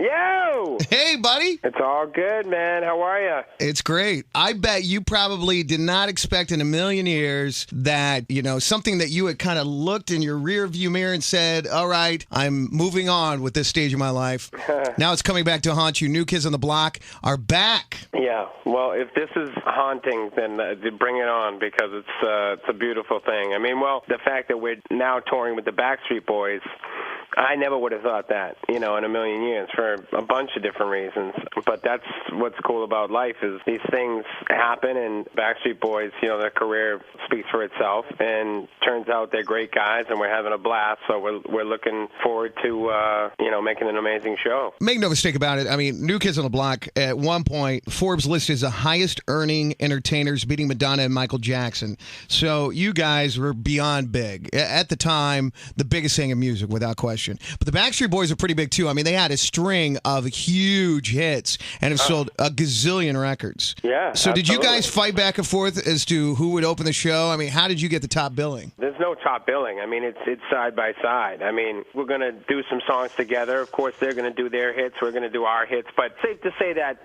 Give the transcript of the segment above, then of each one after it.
Yo! Hey, buddy. It's all good, man. How are you? It's great. I bet you probably did not expect in a million years that, something that you had kind of looked in your rear view mirror and said, all right, I'm moving on with this stage of my life. Now it's coming back to haunt you. New Kids on the Block are back. Yeah. Well, if this is haunting, then bring it on, because it's a beautiful thing. I mean, the fact that we're now touring with the Backstreet Boys, I never would have thought that, in a million years, for a bunch of different reasons. But that's what's cool about life, is these things happen, and Backstreet Boys, their career speaks for itself, and turns out they're great guys, and we're having a blast, so we're looking forward to, making an amazing show. Make no mistake about it. I mean, New Kids on the Block, at one point, Forbes listed as the highest-earning entertainers, beating Madonna and Michael Jackson. So you guys were beyond big. At the time, the biggest thing in music, without question. But the Backstreet Boys are pretty big, too. I mean, they had a string of huge hits and have sold a gazillion records. Yeah, So absolutely. did you guys fight back and forth as to who would open the show? I mean, how did you get the top billing? There's no top billing. I mean, it's side by side. I mean, we're going to do some songs together. Of course, they're going to do their hits. We're going to do our hits. But safe to say that,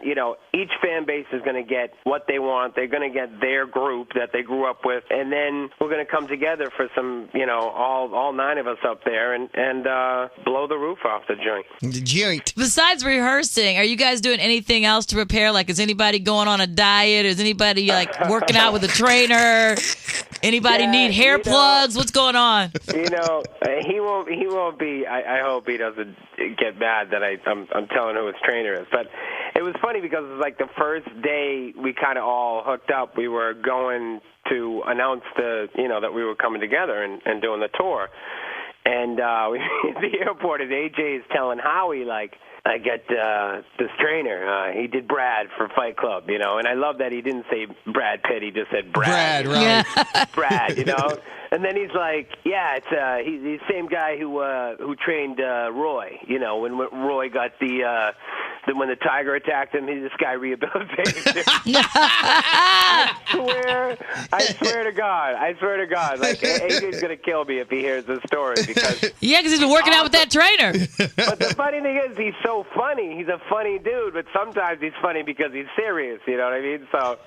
each fan base is going to get what they want. They're going to get their group that they grew up with. And then we're going to come together for some, all nine of us up there and blow the roof off the joint. The joint. Besides rehearsing, are you guys doing anything else to prepare? Like, is anybody going on a diet? Is anybody, working out with a trainer? Anybody need hair plugs? What's going on? He won't be. I hope he doesn't get mad that I'm telling who his trainer is. But it was funny because it was like the first day we kind of all hooked up. We were going to announce that we were coming together and doing the tour. And at the airport, and AJ is telling Howie, I got this trainer. He did Brad for Fight Club, and I love that he didn't say Brad Pitt. He just said Brad. Brad, right. Yeah. Brad, And then he's like, yeah, it's he's the same guy who trained Roy, when Roy got when the tiger attacked him, this guy rehabilitated him. I swear to God. Like, AJ's going to kill me if he hears this story. Because he's been working out with that trainer. But the funny thing is, he's so funny. He's a funny dude, but sometimes he's funny because he's serious, you know what I mean? So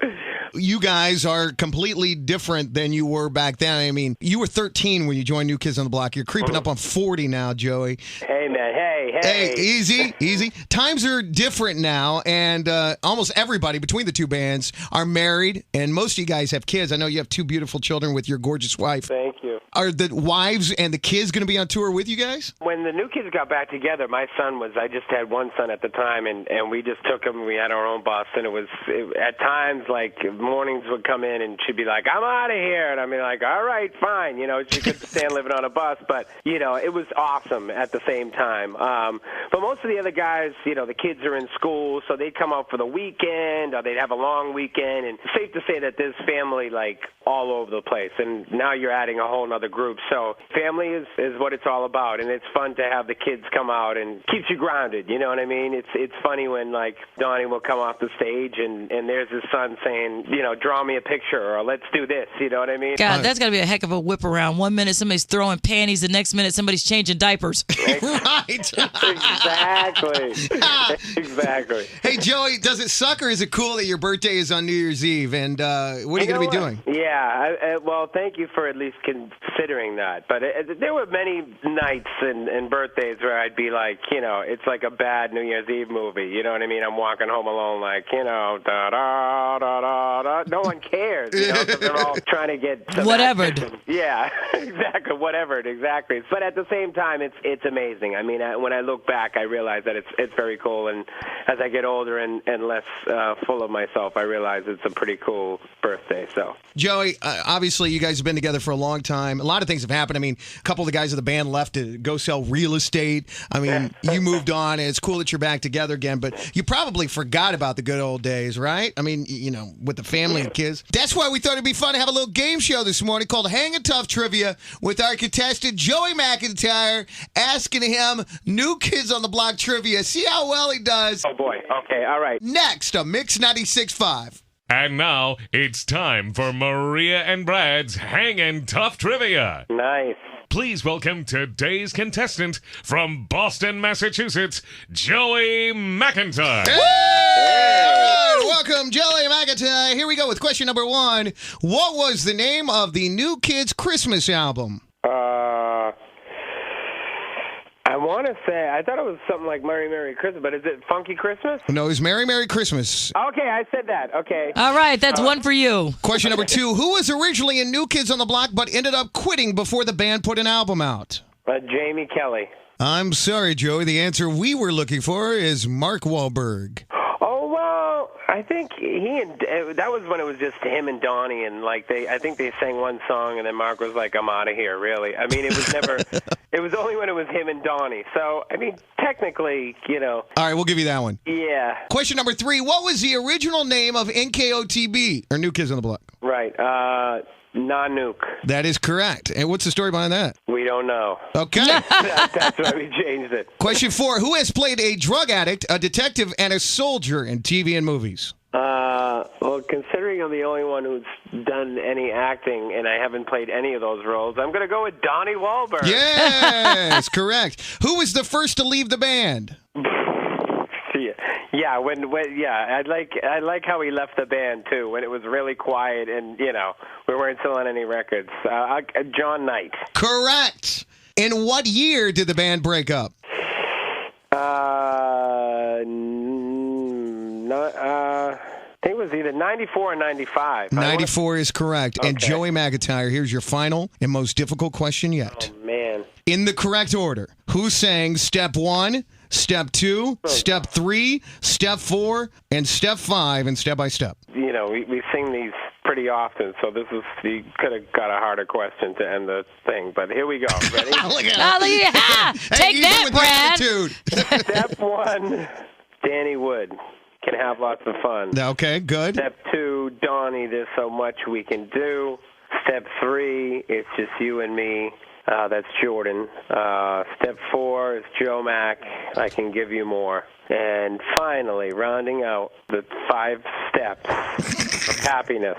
you guys are completely different than you were back then. I mean, you were 13 when you joined New Kids on the Block. You're creeping up on 40 now, Joey. Hey, man. Hey. Hey, easy. Times are different now, and almost everybody between the two bands are married, and most of you guys have kids. I know you have two beautiful children with your gorgeous wife. Thank you. Are the wives and the kids going to be on tour with you guys? When the New Kids got back together, my son I just had one son at the time, and we just took him. We had our own bus, and at times, mornings would come in, and she'd be like, I'm out of here. And I'd be like, all right, fine. She couldn't stand living on a bus, but, it was awesome at the same time. But most of the other guys, the kids are in school, so they'd come out for the weekend, or they'd have a long weekend, and it's safe to say that there's family, all over the place, and now you're adding a whole other group. So family is what it's all about, and it's fun to have the kids come out and keeps you grounded, you know what I mean? It's funny when, Donnie will come off the stage, and there's his son saying, draw me a picture, or let's do this, you know what I mean? God, that's got to be a heck of a whip around. 1 minute somebody's throwing panties, the next minute somebody's changing diapers. Right. Exactly. Hey, Joey, does it suck, or is it cool that your birthday is on New Year's Eve? And what are you going to be doing? Yeah, well, thank you for at least considering that. But there were many nights and birthdays where I'd be like, it's like a bad New Year's Eve movie. You know what I mean? I'm walking home alone da-da-da-da-da. No one cares, because they're all trying to get some whatevered. action. Yeah, exactly, whatevered, exactly. But at the same time, it's amazing. I mean, when I look back, I realize that it's very cool. And as I get older and less full of myself, I realize it's a pretty cool birthday. So, Joey, obviously you guys have been together for a long time. A lot of things have happened. I mean, a couple of the guys of the band left to go sell real estate. I mean, you moved on, and it's cool that you're back together again, but you probably forgot about the good old days, right? I mean, with the family and kids. That's why we thought it'd be fun to have a little game show this morning called Hang a Tough Trivia with our contestant, Joey McIntyre, asking him New Kids on the Block trivia. See how well he does. Oh, boy. Okay, all right. Next, a Mix 96.5. And now, it's time for Maria and Brad's Hangin' Tough Trivia. Nice. Please welcome today's contestant from Boston, Massachusetts, Joey McINTYre. Hey! All right, welcome, Joey McIntyre. Here we go with question number 1. What was the name of the New Kids Christmas album? I want to say, I thought it was something like Merry Merry Christmas, but is it Funky Christmas? No, it was Merry Merry Christmas. Okay, I said that. Okay. All right, that's one for you. Question number 2. Who was originally in New Kids on the Block but ended up quitting before the band put an album out? Jamie Kelly. I'm sorry, Joey. The answer we were looking for is Mark Wahlberg. Oh, well, I think that was when it was just him and Donnie, and I think they sang one song, and then Mark was like, I'm out of here, really. I mean, it was never, it was only when it was him and Donnie. So, I mean, technically, All right, we'll give you that one. Yeah. Question number 3. What was the original name of NKOTB, or New Kids on the Block? Right. Non-nuke. That is correct. And what's the story behind that? We don't know. Okay. That's why we changed it. Question 4. Who has played a drug addict, a detective, and a soldier in TV and movies? Well, considering I'm the only one who's done any acting and I haven't played any of those roles, I'm going to go with Donnie Wahlberg. Yes, correct. Who was the first to leave the band? Yeah, I like how he left the band too when it was really quiet and we weren't selling any records. John Knight. Correct. In what year did the band break up? I think it was either 94 or 95. 94 is correct. Okay. And Joey McIntyre, here's your final and most difficult question yet. Oh, man. In the correct order, who sang Step 1, Step 2, Step 3, Step 4, and Step 5 in Step by Step? We sing these pretty often, so you could have got a harder question to end the thing. But here we go. Ready? Look at that. Take Hey, that, with Brad. attitude. Step 1, Danny Wood. Can have lots of fun. Okay, good. Step 2, Donnie, there's so much we can do. Step 3, it's just you and me. That's Jordan. Step 4 is Joe Mac. I can give you more. And finally, rounding out the 5 steps of happiness.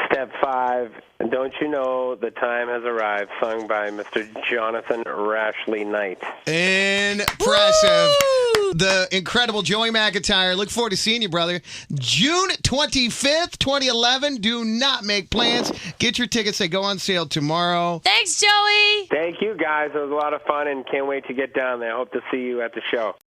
Step 5, Don't You Know the Time Has Arrived, sung by Mr. Jonathan Rashley Knight. Impressive. Woo! The incredible Joey McIntyre. Look forward to seeing you, brother. June 25th, 2011. Do not make plans. Get your tickets. They go on sale tomorrow. Thanks, Joey. Thank you, guys. It was a lot of fun and can't wait to get down there. Hope to see you at the show.